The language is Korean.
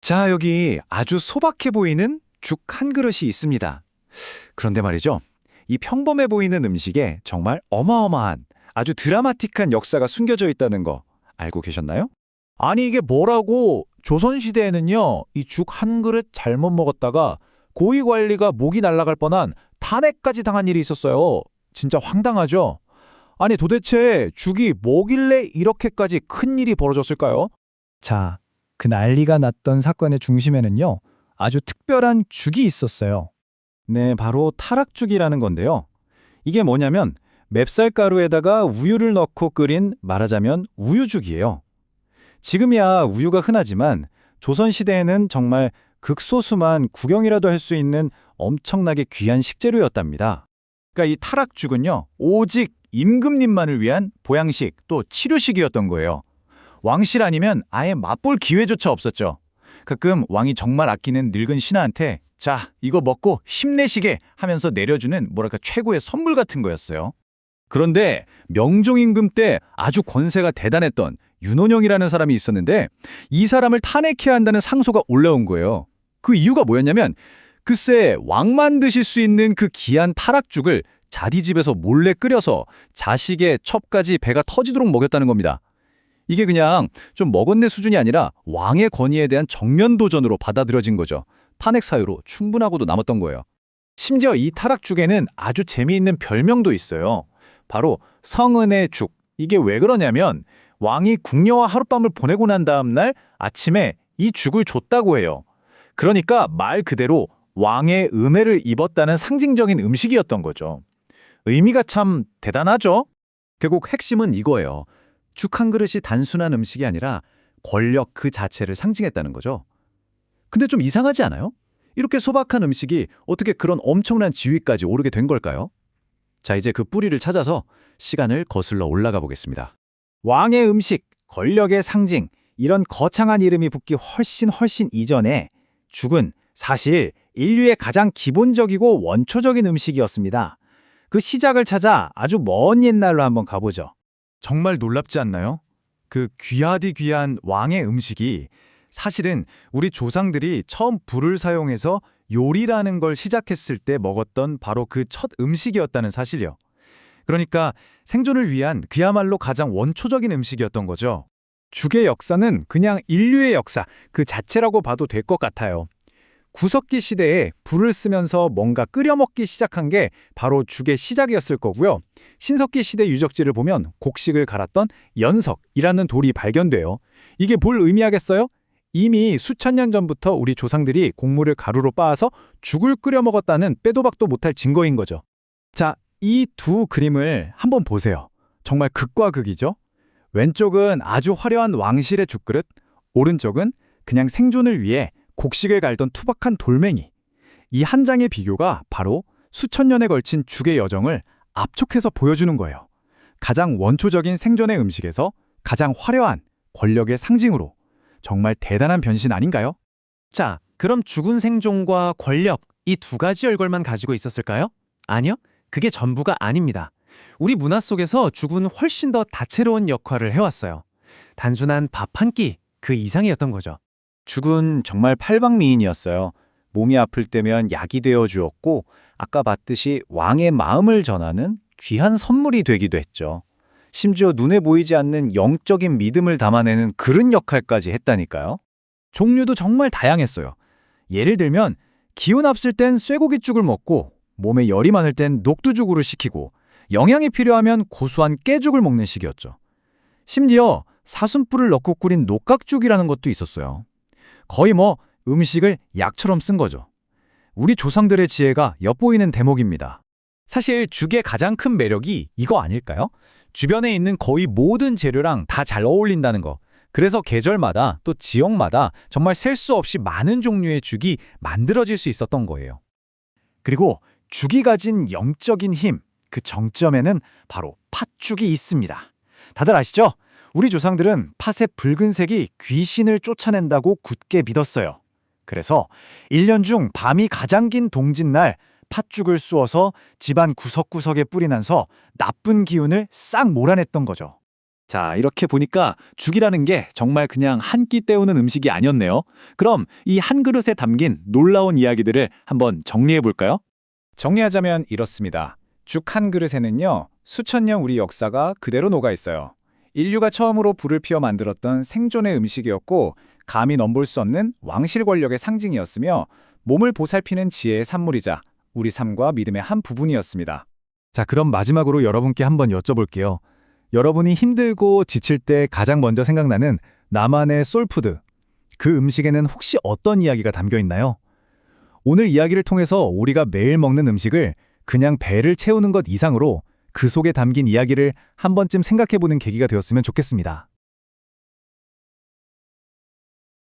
자, 여기 아주 소박해 보이는 죽 한 그릇이 있습니다. 그런데 말이죠. 이 평범해 보이는 음식에 정말 어마어마한 아주 드라마틱한 역사가 숨겨져 있다는 거 알고 계셨나요? 아니 이게 뭐라고 조선시대에는요 이 죽 한 그릇 잘못 먹었다가 고위 관리가 목이 날아갈 뻔한 탄핵까지 당한 일이 있었어요. 진짜 황당하죠? 아니 도대체 죽이 뭐길래 이렇게까지 큰 일이 벌어졌을까요? 자, 그 난리가 났던 사건의 중심에는요, 아주 특별한 죽이 있었어요. 네, 바로 타락죽이라는 건데요. 이게 뭐냐면 맵쌀가루에다가 우유를 넣고 끓인 말하자면 우유죽이에요. 지금이야 우유가 흔하지만 조선시대에는 정말 극소수만 구경이라도 할 수 있는 엄청나게 귀한 식재료였답니다. 그러니까 이 타락죽은요 오직 임금님만을 위한 보양식 또 치료식이었던 거예요. 왕실 아니면 아예 맛볼 기회조차 없었죠. 가끔 왕이 정말 아끼는 늙은 신하한테 자 이거 먹고 힘내시게 하면서 내려주는 뭐랄까 최고의 선물 같은 거였어요. 그런데 명종 임금 때 아주 권세가 대단했던 윤원영이라는 사람이 있었는데 이 사람을 탄핵해야 한다는 상소가 올라온 거예요. 그 이유가 뭐였냐면 글쎄 왕만 드실 수 있는 그 귀한 타락죽을 자기 집에서 몰래 끓여서 자식의 첩까지 배가 터지도록 먹였다는 겁니다. 이게 그냥 좀 먹었네 수준이 아니라 왕의 권위에 대한 정면 도전으로 받아들여진 거죠. 탄핵 사유로 충분하고도 남았던 거예요. 심지어 이 타락죽에는 아주 재미있는 별명도 있어요. 바로 성은의 죽. 이게 왜 그러냐면 왕이 궁녀와 하룻밤을 보내고 난 다음 날 아침에 이 죽을 줬다고 해요. 그러니까 말 그대로 왕의 은혜를 입었다는 상징적인 음식이었던 거죠. 의미가 참 대단하죠? 결국 핵심은 이거예요. 죽 한 그릇이 단순한 음식이 아니라 권력 그 자체를 상징했다는 거죠. 근데 좀 이상하지 않아요? 이렇게 소박한 음식이 어떻게 그런 엄청난 지위까지 오르게 된 걸까요? 자, 이제 그 뿌리를 찾아서 시간을 거슬러 올라가 보겠습니다. 왕의 음식, 권력의 상징, 이런 거창한 이름이 붙기 훨씬 이전에 죽은 사실 인류의 가장 기본적이고 원초적인 음식이었습니다. 그 시작을 찾아 아주 먼 옛날로 한번 가보죠. 정말 놀랍지 않나요? 그 귀하디 귀한 왕의 음식이 사실은 우리 조상들이 처음 불을 사용해서 요리라는 걸 시작했을 때 먹었던 바로 그 첫 음식이었다는 사실이요. 그러니까 생존을 위한 그야말로 가장 원초적인 음식이었던 거죠. 죽의 역사는 그냥 인류의 역사 그 자체라고 봐도 될 것 같아요. 구석기 시대에 불을 쓰면서 뭔가 끓여 먹기 시작한 게 바로 죽의 시작이었을 거고요. 신석기 시대 유적지를 보면 곡식을 갈았던 연석이라는 돌이 발견돼요. 이게 뭘 의미하겠어요? 이미 수천 년 전부터 우리 조상들이 곡물을 가루로 빻아서 죽을 끓여 먹었다는 빼도 박도 못할 증거인 거죠. 자, 이 두 그림을 한번 보세요. 정말 극과 극이죠? 왼쪽은 아주 화려한 왕실의 죽그릇, 오른쪽은 그냥 생존을 위해 곡식을 갈던 투박한 돌멩이. 이 한 장의 비교가 바로 수천 년에 걸친 죽의 여정을 압축해서 보여주는 거예요. 가장 원초적인 생존의 음식에서 가장 화려한 권력의 상징으로 정말 대단한 변신 아닌가요? 자, 그럼 죽은 생존과 권력, 이 두 가지 얼굴만 가지고 있었을까요? 아니요, 그게 전부가 아닙니다. 우리 문화 속에서 죽은 훨씬 더 다채로운 역할을 해왔어요. 단순한 밥 한 끼, 그 이상이었던 거죠. 죽은 정말 팔방미인이었어요. 몸이 아플 때면 약이 되어 주었고 아까 봤듯이 왕의 마음을 전하는 귀한 선물이 되기도 했죠. 심지어 눈에 보이지 않는 영적인 믿음을 담아내는 그런 역할까지 했다니까요. 종류도 정말 다양했어요. 예를 들면 기운 없을 땐 쇠고기죽을 먹고 몸에 열이 많을 땐 녹두죽으로 식히고 영양이 필요하면 고소한 깨죽을 먹는 식이었죠. 심지어 사슴뿔을 넣고 끓인 녹각죽이라는 것도 있었어요. 거의 음식을 약처럼 쓴 거죠. 우리 조상들의 지혜가 엿보이는 대목입니다. 사실 죽의 가장 큰 매력이 이거 아닐까요? 주변에 있는 거의 모든 재료랑 다 잘 어울린다는 거. 그래서 계절마다 또 지역마다 정말 셀 수 없이 많은 종류의 죽이 만들어질 수 있었던 거예요. 그리고 죽이 가진 영적인 힘, 그 정점에는 바로 팥죽이 있습니다. 다들 아시죠? 우리 조상들은 팥의 붉은색이 귀신을 쫓아낸다고 굳게 믿었어요. 그래서 1년 중 밤이 가장 긴 동짓날 팥죽을 쑤어서 집안 구석구석에 뿌리면서 나쁜 기운을 싹 몰아냈던 거죠. 자, 이렇게 보니까 죽이라는 게 정말 그냥 한 끼 때우는 음식이 아니었네요. 그럼 이 한 그릇에 담긴 놀라운 이야기들을 한번 정리해 볼까요? 정리하자면 이렇습니다. 죽 한 그릇에는요, 수천 년 우리 역사가 그대로 녹아 있어요. 인류가 처음으로 불을 피워 만들었던 생존의 음식이었고, 감히 넘볼 수 없는 왕실 권력의 상징이었으며, 몸을 보살피는 지혜의 산물이자 우리 삶과 믿음의 한 부분이었습니다. 자, 그럼 마지막으로 여러분께 한번 여쭤볼게요. 여러분이 힘들고 지칠 때 가장 먼저 생각나는 나만의 소울푸드. 그 음식에는 혹시 어떤 이야기가 담겨 있나요? 오늘 이야기를 통해서 우리가 매일 먹는 음식을 그냥 배를 채우는 것 이상으로 그 속에 담긴 이야기를 한 번쯤 생각해보는 계기가 되었으면 좋겠습니다.